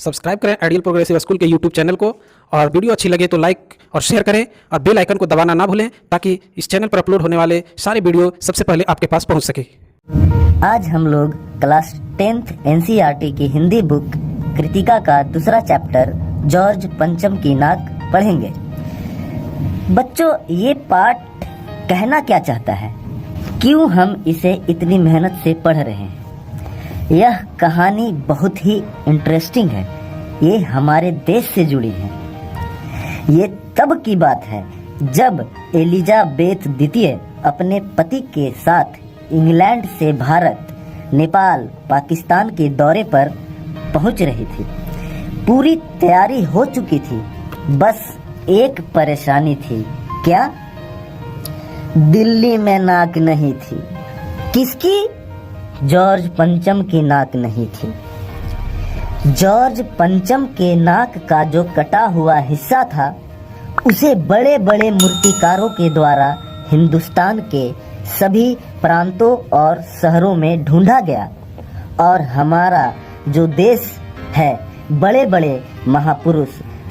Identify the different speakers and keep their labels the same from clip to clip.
Speaker 1: Subscribe करें ideal progressive school के YouTube channel को और वीडियो अच्छी लगे तो लाइक और शेयर करें और बेल आइकन को दबाना ना भूलें ताकि इस चैनल पर अपलोड होने वाले सारे वीडियो सबसे पहले आपके पास पहुंच सके।
Speaker 2: आज हम लोग क्लास 10th एनसीईआरटी की हिंदी बुक कृतिका का दूसरा चैप्टर जॉर्ज पंचम की नाक पढ़ेंगे। बच्चों, ये पाठ कहना क्या चाहता है? क्यों हम इसे इतनी मेहनत से पढ़ रहे हैं? यह कहानी बहुत ही इंटरेस्टिंग है। ये हमारे देश से जुड़ी है। ये तब की बात है जब एलिजाबेथ द्वितीय अपने पति के साथ इंग्लैंड से भारत, नेपाल, पाकिस्तान के दौरे पर पहुंच रही थी। पूरी तैयारी हो चुकी थी, बस एक परेशानी थी। क्या? दिल्ली में नाक नहीं थी। किसकी? जॉर्ज पंचम की नाक नहीं थी। जॉर्ज पंचम के नाक का जो कटा हुआ हिस्सा था उसे बड़े बड़े मूर्तिकारों के द्वारा हिंदुस्तान के सभी प्रांतों और शहरों में ढूंढा गया और हमारा जो देश है, बड़े बड़े महापुरुष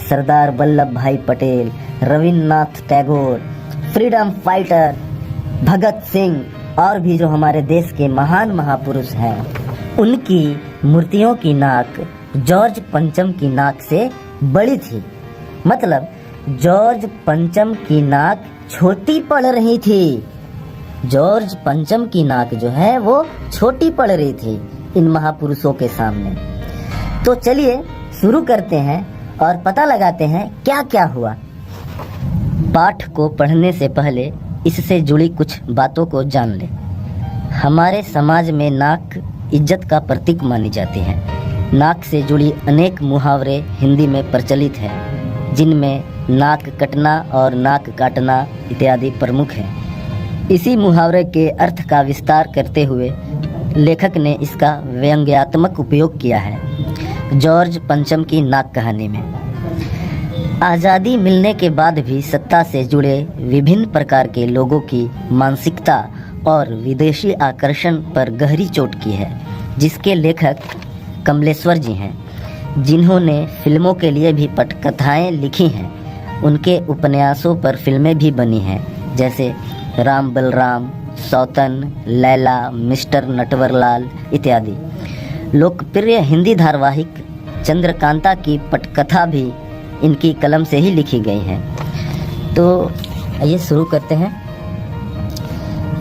Speaker 2: सरदार वल्लभ भाई पटेल, रविन्द्रनाथ टैगोर, फ्रीडम फाइटर भगत सिंह और भी जो हमारे देश के महान महापुरुष हैं, उनकी मूर्तियों की नाक जॉर्ज पंचम की नाक से बड़ी थी। मतलब जॉर्ज पंचम की नाक छोटी पड़ रही थी। जॉर्ज पंचम की नाक जो है वो छोटी पड़ रही थी इन महापुरुषों के सामने। तो चलिए शुरू करते हैं और पता लगाते हैं क्या क्या हुआ। पाठ को पढ़ने से पहले इससे जुड़ी कुछ बातों को जान ले। हमारे समाज में नाक इज्जत का प्रतीक मानी जाती है। नाक से जुड़ी अनेक मुहावरे हिंदी में प्रचलित हैं, जिनमें नाक कटना और नाक काटना इत्यादि प्रमुख हैं। इसी मुहावरे के अर्थ का विस्तार करते हुए लेखक ने इसका व्यंग्यात्मक उपयोग किया है जॉर्ज पंचम की नाक कहानी में। आज़ादी मिलने के बाद भी सत्ता से जुड़े विभिन्न प्रकार के लोगों की मानसिकता और विदेशी आकर्षण पर गहरी चोट की है, जिसके लेखक कमलेश्वर जी हैं, जिन्होंने फिल्मों के लिए भी पटकथाएं लिखी हैं। उनके उपन्यासों पर फिल्में भी बनी हैं, जैसे राम बलराम, सौतन, लैला, मिस्टर नटवरलाल इत्यादि। लोकप्रिय हिंदी धारावाहिक चंद्रकांता की पटकथा भी इनकी कलम से ही लिखी गई है। तो आइए शुरू करते हैं।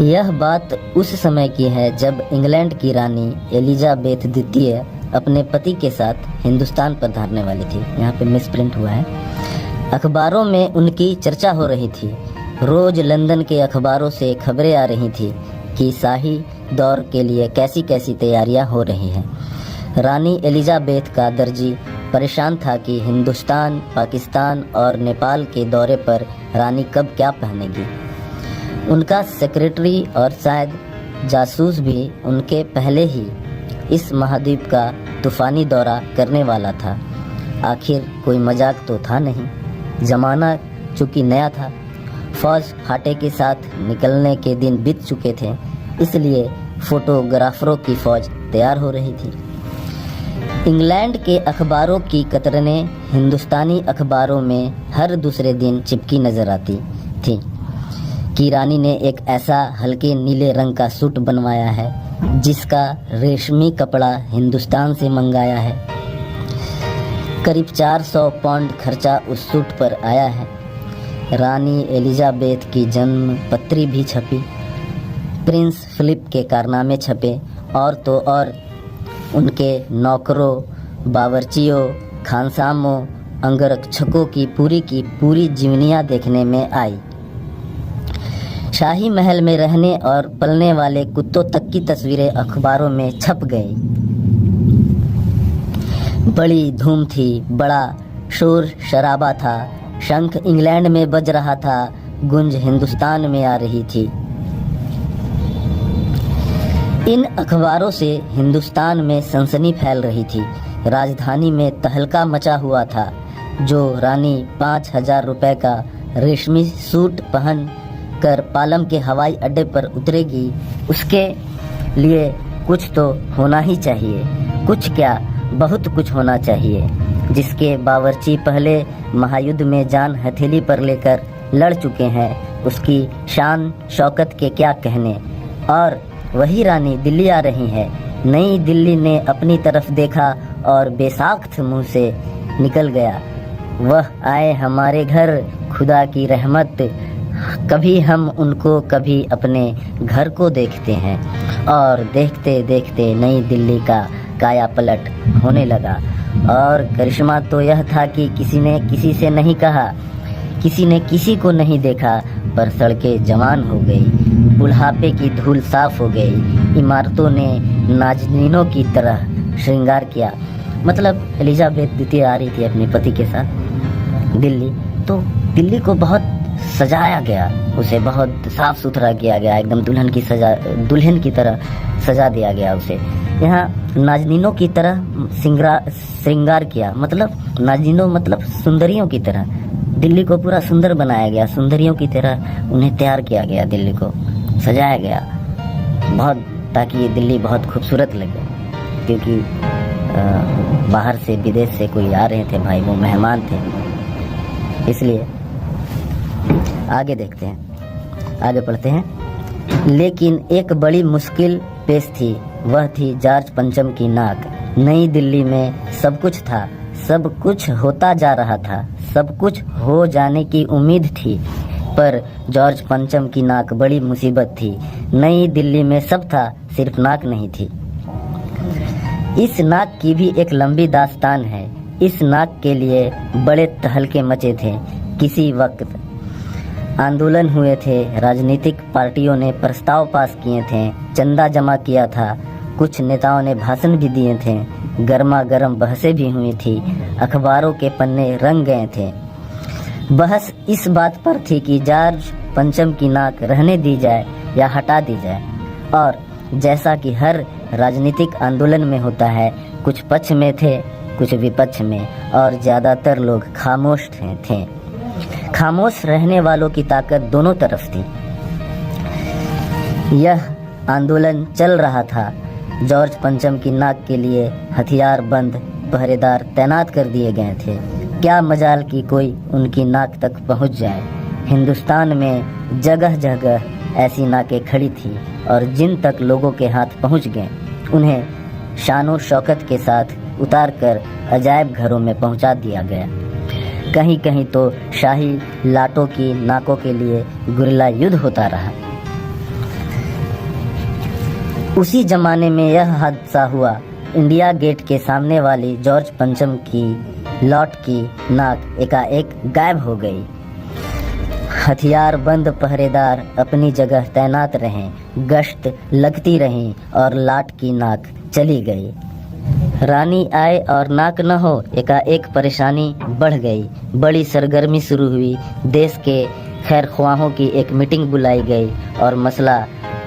Speaker 2: यह बात उस समय की है जब इंग्लैंड की रानी एलिजाबेथ द्वितीय अपने पति के साथ हिंदुस्तान पर धारने वाली थी। यहाँ पे मिसप्रिंट हुआ है। अखबारों में उनकी चर्चा हो रही थी। रोज लंदन के अखबारों से खबरें आ रही थी कि शाही दौर के लिए कैसी कैसी तैयारियां हो रही हैं। रानी एलिजाबेथ का दर्जी परेशान था कि हिंदुस्तान, पाकिस्तान और नेपाल के दौरे पर रानी कब क्या पहनेगी। उनका सेक्रेटरी और शायद जासूस भी उनके पहले ही इस महाद्वीप का तूफानी दौरा करने वाला था। आखिर कोई मजाक तो था नहीं। ज़माना चूँकि नया था, फौज फाटे के साथ निकलने के दिन बीत चुके थे, इसलिए फोटोग्राफरों की फौज तैयार हो रही थी। इंग्लैंड के अखबारों की कतरनें हिंदुस्तानी अखबारों में हर दूसरे दिन चिपकी नजर आती थी कि रानी ने एक ऐसा हल्के नीले रंग का सूट बनवाया है जिसका रेशमी कपड़ा हिंदुस्तान से मंगाया है। करीब 400 पाउंड खर्चा उस सूट पर आया है। रानी एलिजाबेथ की जन्म पत्री भी छपी, प्रिंस फिलिप के कारनामे छपे और तो और उनके नौकरों, बावर्चियों, खानसामों, अंगरक्षकों की पूरी जीवनियाँ देखने में आई। शाही महल में रहने और पलने वाले कुत्तों तक की तस्वीरें अखबारों में छप गई। बड़ी धूम थी, बड़ा शोर शराबा था। शंख इंग्लैंड में बज रहा था, गुंज हिंदुस्तान में आ रही थी। इन अखबारों से हिंदुस्तान में सनसनी फैल रही थी। राजधानी में तहलका मचा हुआ था। जो रानी 5,000 रुपए का रेशमी सूट पहन कर पालम के हवाई अड्डे पर उतरेगी, उसके लिए कुछ तो होना ही चाहिए। कुछ क्या, बहुत कुछ होना चाहिए, जिसके बावर्ची पहले महायुद्ध में जान हथेली पर लेकर लड़ चुके हैं, उसकी शान शौकत के क्या कहने। और वही रानी दिल्ली आ रही है। नई दिल्ली ने अपनी तरफ देखा और बेसाख्त मुंह से निकल गया, वह आए हमारे घर, खुदा की रहमत। कभी हम उनको कभी अपने घर को देखते हैं। और देखते देखते नई दिल्ली का काया पलट होने लगा। और करिश्मा तो यह था कि किसी ने किसी से नहीं कहा, किसी ने किसी को नहीं देखा, पर सड़कें जवान हो गई, बुढ़ापे की धूल साफ हो गई, इमारतों ने नाज़नीनों की तरह श्रृंगार किया। मतलब एलिजाबेथ द्वितीय आ रही थी अपने पति के साथ दिल्ली, तो दिल्ली को बहुत सजाया गया, उसे बहुत साफ सुथरा किया गया, एकदम दुल्हन की तरह सजा दिया गया उसे। यहाँ नाज़नीनों की तरह श्रृंगार किया, मतलब नाज़नीनों मतलब सुंदरियों की तरह दिल्ली को पूरा सुंदर बनाया गया, सुंदरियों की तरह उन्हें तैयार किया गया, दिल्ली को सजाया गया बहुत, ताकि ये दिल्ली बहुत खूबसूरत लगे। क्योंकि बाहर से विदेश से कोई आ रहे थे भाई, वो मेहमान थे, इसलिए। आगे देखते हैं, आगे पढ़ते हैं। लेकिन एक बड़ी मुश्किल पेश थी, वह थी जॉर्ज पंचम की नाक। नई दिल्ली में सब कुछ था, सब कुछ होता जा रहा था, सब कुछ हो जाने की उम्मीद थी, पर जॉर्ज पंचम की नाक बड़ी मुसीबत थी। नई दिल्ली में सब था, सिर्फ नाक नहीं थी। इस नाक की भी एक लंबी दास्तान है। इस नाक के लिए बड़े तहलके मचे थे। किसी वक्त आंदोलन हुए थे, राजनीतिक पार्टियों ने प्रस्ताव पास किए थे, चंदा जमा किया था, कुछ नेताओं ने भाषण भी दिए थे, गर्मा गर्म बहसें भी हुई थी, अखबारों के पन्ने रंग गए थे। बहस इस बात पर थी कि जॉर्ज पंचम की नाक रहने दी जाए या हटा दी जाए। और जैसा कि हर राजनीतिक आंदोलन में होता है, कुछ पक्ष में थे, कुछ विपक्ष में, और ज़्यादातर लोग खामोश थे। खामोश रहने वालों की ताकत दोनों तरफ थी। यह आंदोलन चल रहा था। जॉर्ज पंचम की नाक के लिए हथियार बंद पहरेदार तैनात कर दिए गए थे। क्या मजाल कि कोई उनकी नाक तक पहुंच जाए। हिंदुस्तान में जगह जगह ऐसी नाकें खड़ी थी, और जिन तक लोगों के हाथ पहुंच गए, उन्हें शानो शौकत के साथ उतार कर अजायब घरों में पहुंचा दिया गया। कहीं कहीं तो शाही लाटों की नाकों के लिए गुरिल्ला युद्ध होता रहा। उसी जमाने में यह हादसा हुआ। इंडिया गेट के सामने वाली जॉर्ज पंचम की लॉट की नाक एकाएक गायब हो गई। हथियार बंद पहरेदार अपनी जगह तैनात रहे, गश्त लगती रही, और लाट की नाक चली गई। रानी आए और नाक न हो, एकाएक परेशानी बढ़ गई। बड़ी सरगर्मी शुरू हुई। देश के खैर ख्वाहों की एक मीटिंग बुलाई गई और मसला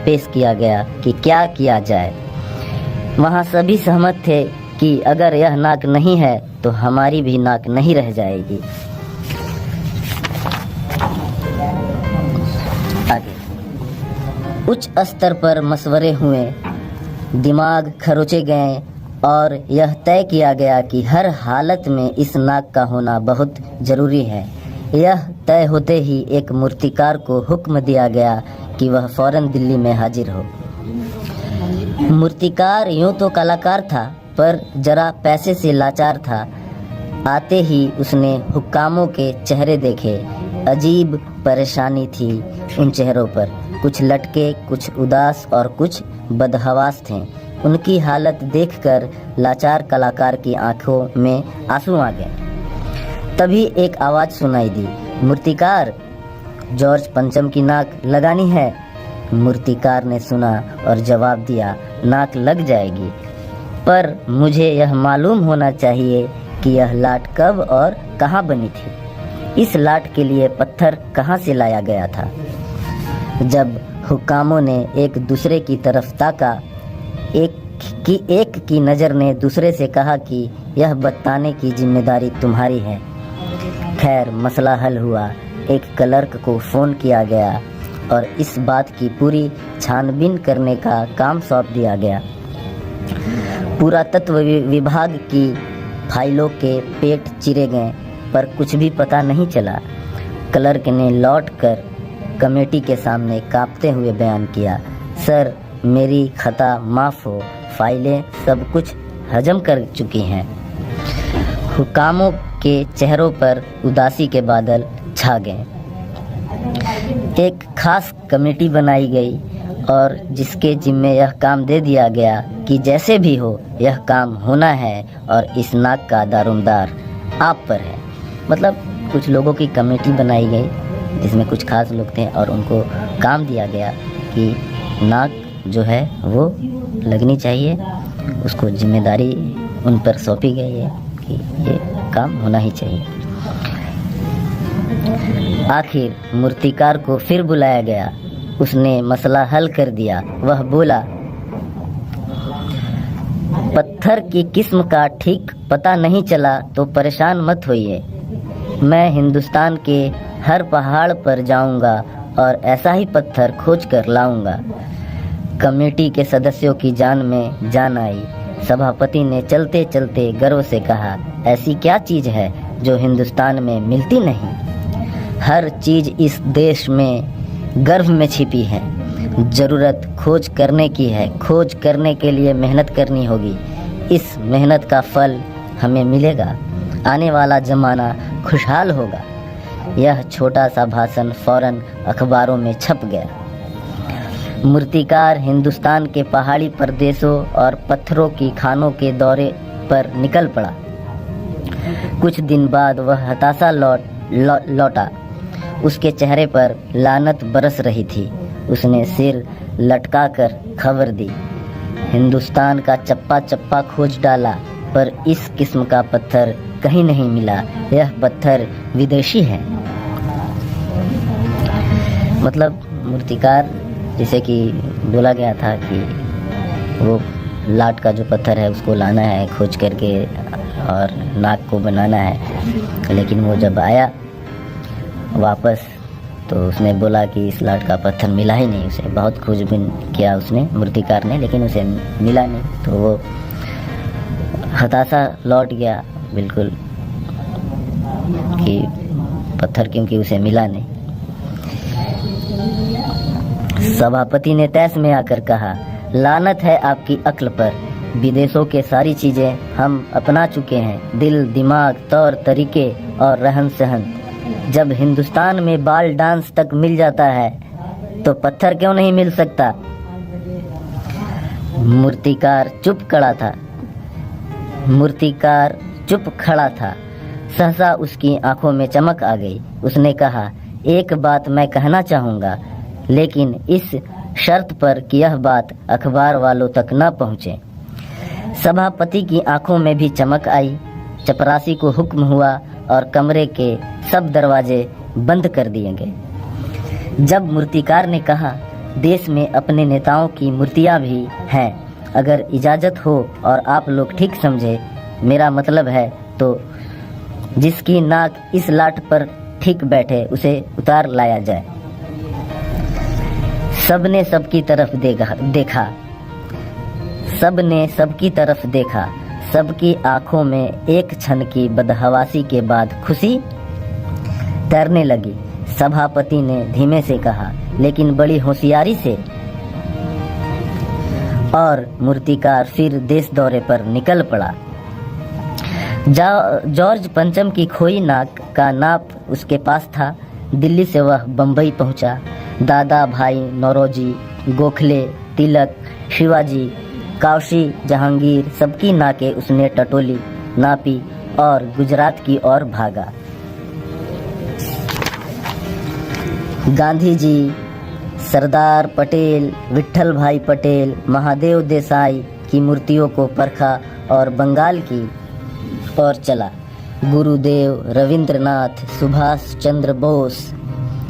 Speaker 2: पेश किया गया कि क्या किया जाए। वहाँ सभी सहमत थे कि अगर यह नाक नहीं है तो हमारी भी नाक नहीं रह जाएगी। आगे उच्च स्तर पर मशवरे हुए, दिमाग खरोचे गए, और यह तय किया गया कि हर हालत में इस नाक का होना बहुत जरूरी है। यह तय होते ही एक मूर्तिकार को हुक्म दिया गया कि वह फौरन दिल्ली में हाजिर हो। मूर्तिकार यूं तो कलाकार था, पर जरा पैसे से लाचार था। आते ही उसने हुक्कामों के चेहरे देखे। अजीब परेशानी थी उन चेहरों पर, कुछ लटके, कुछ उदास और कुछ बदहवास थे। उनकी हालत देखकर लाचार कलाकार की आंखों में आंसू आ गए। तभी एक आवाज़ सुनाई दी, मूर्तिकार, जॉर्ज पंचम की नाक लगानी है। मूर्तिकार ने सुना और जवाब दिया, नाक लग जाएगी, पर मुझे यह मालूम होना चाहिए कि यह लाट कब और कहाँ बनी थी। इस लाट के लिए पत्थर कहाँ से लाया गया था। जब हुक्कामों ने एक दूसरे की तरफ ताका, एक की नज़र ने दूसरे से कहा कि यह बताने की जिम्मेदारी तुम्हारी है। खैर मसला हल हुआ। एक क्लर्क को फ़ोन किया गया और इस बात की पूरी छानबीन करने का काम सौंप दिया गया। पुरातत्व विभाग की फाइलों के पेट चिरे गए पर कुछ भी पता नहीं चला। क्लर्क ने लौटकर कमेटी के सामने कांपते हुए बयान किया, सर मेरी खता माफ़ हो, फाइलें सब कुछ हजम कर चुकी हैं। हुकामों के चेहरों पर उदासी के बादल छा गए। एक खास कमेटी बनाई गई और जिसके जिम्मे यह काम दे दिया गया कि जैसे भी हो यह काम होना है और इस नाक का दारोमदार आप पर है। मतलब कुछ लोगों की कमेटी बनाई गई जिसमें कुछ खास लोग थे और उनको काम दिया गया कि नाक जो है वो लगनी चाहिए, उसको जिम्मेदारी उन पर सौंपी गई है कि ये काम होना ही चाहिए। आखिर मूर्तिकार को फिर बुलाया गया। उसने मसला हल कर दिया। वह बोला, पत्थर की किस्म का ठीक पता नहीं चला तो परेशान मत होइए। मैं हिंदुस्तान के हर पहाड़ पर जाऊंगा और ऐसा ही पत्थर खोज कर लाऊंगा। कमेटी के सदस्यों की जान में जान आई। सभापति ने चलते चलते गर्व से कहा, ऐसी क्या चीज़ है जो हिंदुस्तान में मिलती नहीं? हर चीज़ इस देश में गर्भ में छिपी है। ज़रूरत खोज करने की है। खोज करने के लिए मेहनत करनी होगी। इस मेहनत का फल हमें मिलेगा। आने वाला ज़माना खुशहाल होगा। यह छोटा सा भाषण फौरन अखबारों में छप गया। मूर्तिकार हिंदुस्तान के पहाड़ी प्रदेशों और पत्थरों की खानों के दौरे पर निकल पड़ा। कुछ दिन बाद वह हताशा लौटा। उसके चेहरे पर लानत बरस रही थी। उसने सिर लटकाकर खबर दी, हिंदुस्तान का चप्पा चप्पा खोज डाला पर इस किस्म का पत्थर कहीं नहीं मिला। यह पत्थर विदेशी है। मतलब मूर्तिकार, जैसे कि बोला गया था कि वो लाट का जो पत्थर है उसको लाना है खोज करके और नाक को बनाना है, लेकिन वो जब आया वापस तो उसने बोला कि इस लाट का पत्थर मिला ही नहीं। उसे बहुत खोजबीन किया उसने, मूर्तिकार ने, लेकिन उसे मिला नहीं। तो वो हताशा लौट गया बिल्कुल कि पत्थर क्योंकि उसे मिला नहीं। सभापति ने तैस में आकर कहा, लानत है आपकी अक्ल पर। विदेशों के सारी चीज़ें हम अपना चुके हैं, दिल, दिमाग, तौर तरीके और रहन सहन। जब हिंदुस्तान में बाल डांस तक मिल जाता है तो पत्थर क्यों नहीं मिल सकता? मूर्तिकार चुप खड़ा था। सहसा उसकी आंखों में चमक आ गई। उसने कहा, एक बात मैं कहना चाहूँगा, लेकिन इस शर्त पर कि यह बात अखबार वालों तक न पहुँचे। सभापति की आंखों में भी चमक आई। चपरासी को हुक्म हुआ और कमरे के सब दरवाजे बंद कर दिए गए। जब मूर्तिकार ने कहा, देश में अपने नेताओं की मूर्तियां भी हैं, अगर इजाज़त हो और आप लोग ठीक समझे, मेरा मतलब है तो जिसकी नाक इस लाट पर ठीक बैठे उसे उतार लाया जाए। सबने सबकी तरफ देखा। सबकी आंखों में एक क्षण की बदहवासी के बाद खुशी तैरने लगी। सभापति ने धीमे से कहा, लेकिन बड़ी होशियारी से, और मूर्तिकार फिर देश दौरे पर निकल पड़ा। जॉर्ज पंचम की खोई नाक का नाप उसके पास था। दिल्ली से वह बम्बई पहुंचा। दादा भाई नौरोजी, गोखले, तिलक, शिवाजी, काशी, जहांगीर, सबकी नाकें उसने टटोली, नापी और गुजरात की ओर भागा। गांधी जी, सरदार पटेल, विट्ठल भाई पटेल, महादेव देसाई की मूर्तियों को परखा और बंगाल की ओर चला। गुरुदेव, रविंद्रनाथ, सुभाष चंद्र बोस,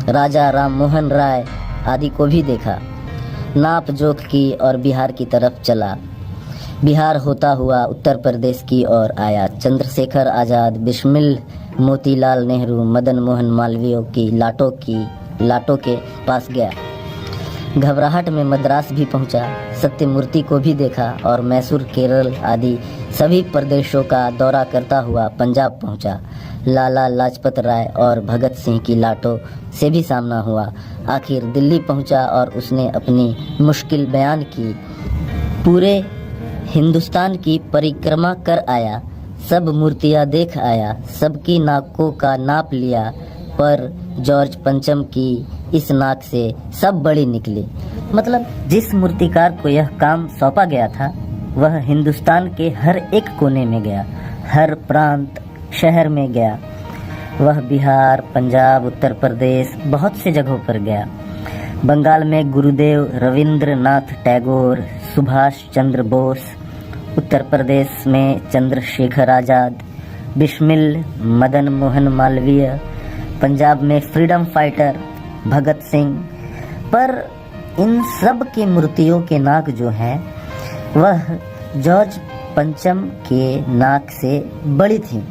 Speaker 2: राजा राम मोहन राय आदि को भी देखा। नाप जोख की और बिहार की तरफ चला। बिहार होता हुआ उत्तर प्रदेश की ओर आया। चंद्रशेखर आज़ाद, बिस्मिल, मोतीलाल नेहरू, मदन मोहन मालवीय की लाटों के पास गया। घबराहट में मद्रास भी पहुंचा, सत्यमूर्ति को भी देखा और मैसूर, केरल आदि सभी प्रदेशों का दौरा करता हुआ पंजाब पहुंचा। लाला लाजपत राय और भगत सिंह की लाटों से भी सामना हुआ। आखिर दिल्ली पहुंचा और उसने अपनी मुश्किल बयान की। पूरे हिंदुस्तान की परिक्रमा कर आया, सब मूर्तियां देख आया, सबकी नाकों का नाप लिया, पर जॉर्ज पंचम की इस नाक से सब बड़ी निकली। मतलब जिस मूर्तिकार को यह काम सौंपा गया था वह हिंदुस्तान के हर एक कोने में गया, हर प्रांत शहर में गया। वह बिहार, पंजाब, उत्तर प्रदेश बहुत से जगहों पर गया। बंगाल में गुरुदेव रविंद्रनाथ टैगोर, सुभाष चंद्र बोस, उत्तर प्रदेश में चंद्रशेखर आज़ाद, बिस्मिल, मदन मोहन मालवीय, पंजाब में फ्रीडम फाइटर भगत सिंह। पर इन सब की मूर्तियों के नाक जो हैं वह जॉर्ज पंचम के नाक से बड़ी थी।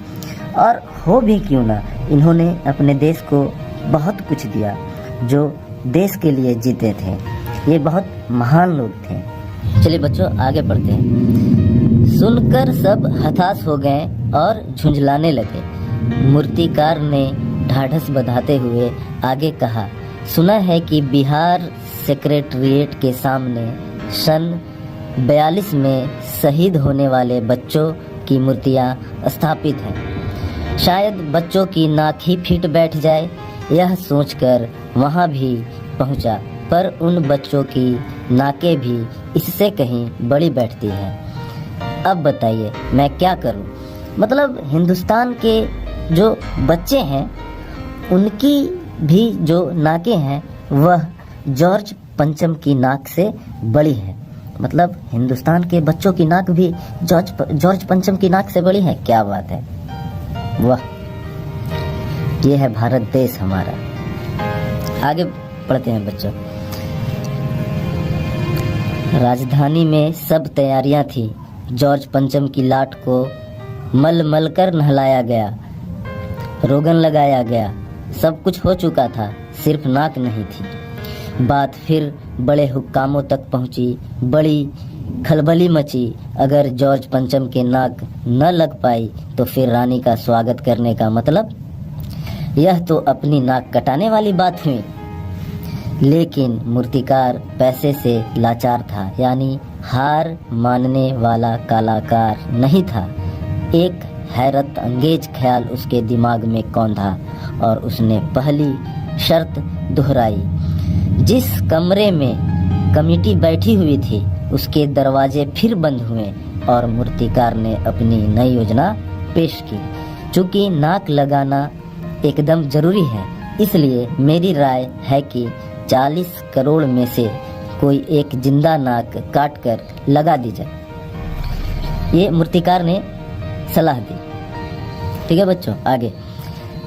Speaker 2: और हो भी क्यों ना, इन्होंने अपने देश को बहुत कुछ दिया, जो देश के लिए जीते थे। ये बहुत महान लोग थे। चलिए बच्चों आगे बढ़ते हैं। सुनकर सब हताश हो गए और झुंझलाने लगे। मूर्तिकार ने ढाढ़स बंधाते हुए आगे कहा, सुना है कि बिहार सेक्रेटरिएट के सामने सन 42 में शहीद होने वाले बच्चों की मूर्तियां स्थापित हैं। शायद बच्चों की नाक ही फिट बैठ जाए। यह सोचकर वहां भी पहुंचा, पर उन बच्चों की नाकें भी इससे कहीं बड़ी बैठती हैं। अब बताइए मैं क्या करूं? मतलब हिंदुस्तान के जो बच्चे हैं उनकी भी जो नाकें हैं वह जॉर्ज पंचम की नाक से बड़ी है। मतलब हिंदुस्तान के बच्चों की नाक भी जॉर्ज पंचम की नाक से बड़ी है। क्या बात है, वाह! ये है भारत देश हमारा। आगे पढ़ते हैं बच्चों। राजधानी में सब तैयारियां थी। जॉर्ज पंचम की लाट को मल मल कर नहलाया गया, रोगन लगाया गया, सब कुछ हो चुका था, सिर्फ नाक नहीं थी। बात फिर बड़े हुक्कामों तक पहुंची, बड़ी खलबली मची। अगर जॉर्ज पंचम के नाक न लग पाई तो फिर रानी का स्वागत करने का मतलब? यह तो अपनी नाक कटाने वाली बात हुई। लेकिन मूर्तिकार पैसे से लाचार था, यानी हार मानने वाला कलाकार नहीं था। एक हैरत अंगेज ख्याल उसके दिमाग में कौंधा और उसने पहली शर्त दोहराई। जिस कमरे में कमेटी बैठी हुई थी उसके दरवाजे फिर बंद हुए और मूर्तिकार ने अपनी नई योजना पेश की। चूंकि नाक लगाना एकदम जरूरी है, इसलिए मेरी राय है कि 40 करोड़ में से कोई एक जिंदा नाक काट कर लगा दी जाए। ये मूर्तिकार ने सलाह दी। ठीक है बच्चों, आगे।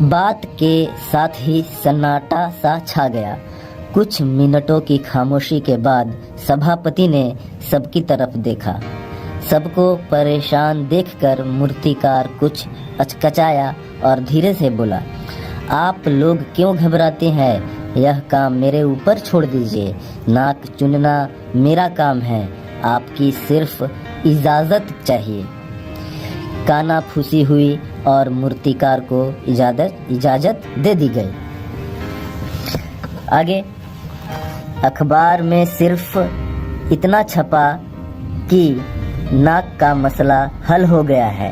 Speaker 2: बात के साथ ही सन्नाटा सा छा गया। कुछ मिनटों की खामोशी के बाद सभापति ने सबकी तरफ देखा। सबको परेशान देखकर मूर्तिकार कुछ अचकचाया और धीरे से बोला, आप लोग क्यों घबराते हैं? यह काम मेरे ऊपर छोड़ दीजिए। नाक चुनना मेरा काम है, आपकी सिर्फ इजाजत चाहिए। कानाफूसी हुई और मूर्तिकार को इजाजत दे दी गई। आगे अखबार में सिर्फ इतना छपा कि नाक का मसला हल हो गया है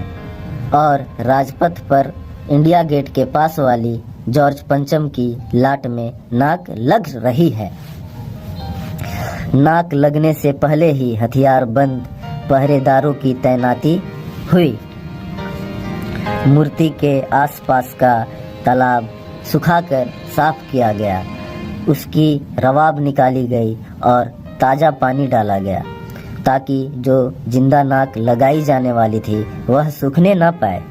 Speaker 2: और राजपथ पर इंडिया गेट के पास वाली जॉर्ज पंचम की लाट में नाक लग रही है। नाक लगने से पहले ही हथियार बंद पहरेदारों की तैनाती हुई। मूर्ति के आसपास का तालाब सुखाकर साफ किया गया, उसकी रवाब निकाली गई और ताज़ा पानी डाला गया ताकि जो जिंदा नाक लगाई जाने वाली थी वह सूखने न पाए।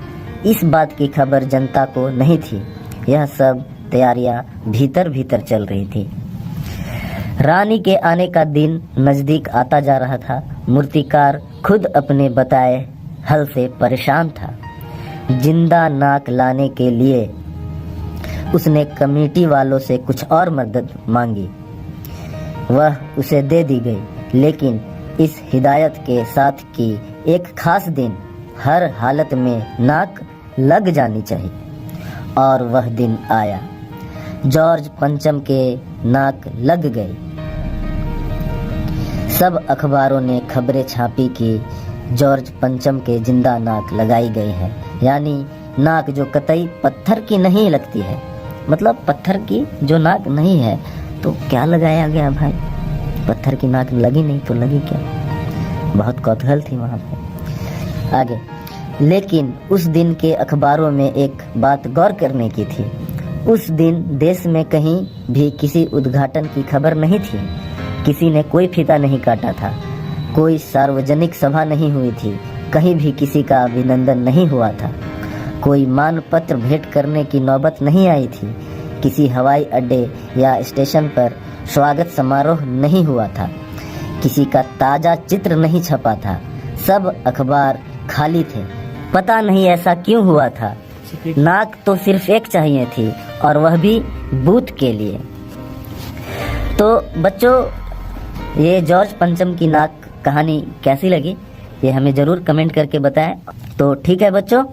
Speaker 2: इस बात की खबर जनता को नहीं थी। यह सब तैयारियां भीतर भीतर चल रही थी। रानी के आने का दिन नजदीक आता जा रहा था। मूर्तिकार खुद अपने बताए हल से परेशान था। जिंदा नाक लाने के लिए उसने कमेटी वालों से कुछ और मदद मांगी। वह उसे दे दी गई, लेकिन इस हिदायत के साथ कि एक खास दिन हर हालत में नाक लग जानी चाहिए। और वह दिन आया। जॉर्ज पंचम के नाक लग गई। सब अखबारों ने खबरें छापी कि जॉर्ज पंचम के जिंदा नाक लगाई गई है, यानी नाक जो कतई पत्थर की नहीं लगती है। मतलब पत्थर की जो नाक नहीं है तो क्या लगाया गया भाई? पत्थर की नाक लगी नहीं तो लगी क्या? बहुत कौतूहल थी वहाँ पे। आगे, लेकिन उस दिन के अखबारों में एक बात गौर करने की थी। उस दिन देश में कहीं भी किसी उद्घाटन की खबर नहीं थी। किसी ने कोई फीता नहीं काटा था, कोई सार्वजनिक सभा नहीं हुई थी, कहीं भी किसी का अभिनंदन नहीं हुआ था, कोई मानपत्र भेंट करने की नौबत नहीं आई थी, किसी हवाई अड्डे या स्टेशन पर स्वागत समारोह नहीं हुआ था, किसी का ताजा चित्र नहीं छपा था, सब अखबार खाली थे। पता नहीं ऐसा क्यों हुआ था। नाक तो सिर्फ एक चाहिए थी, और वह भी बूथ के लिए। तो बच्चों, ये जॉर्ज पंचम की नाक कहानी कैसी लगी ये हमें ज़रूर कमेंट करके बताएं। तो ठीक है बच्चों,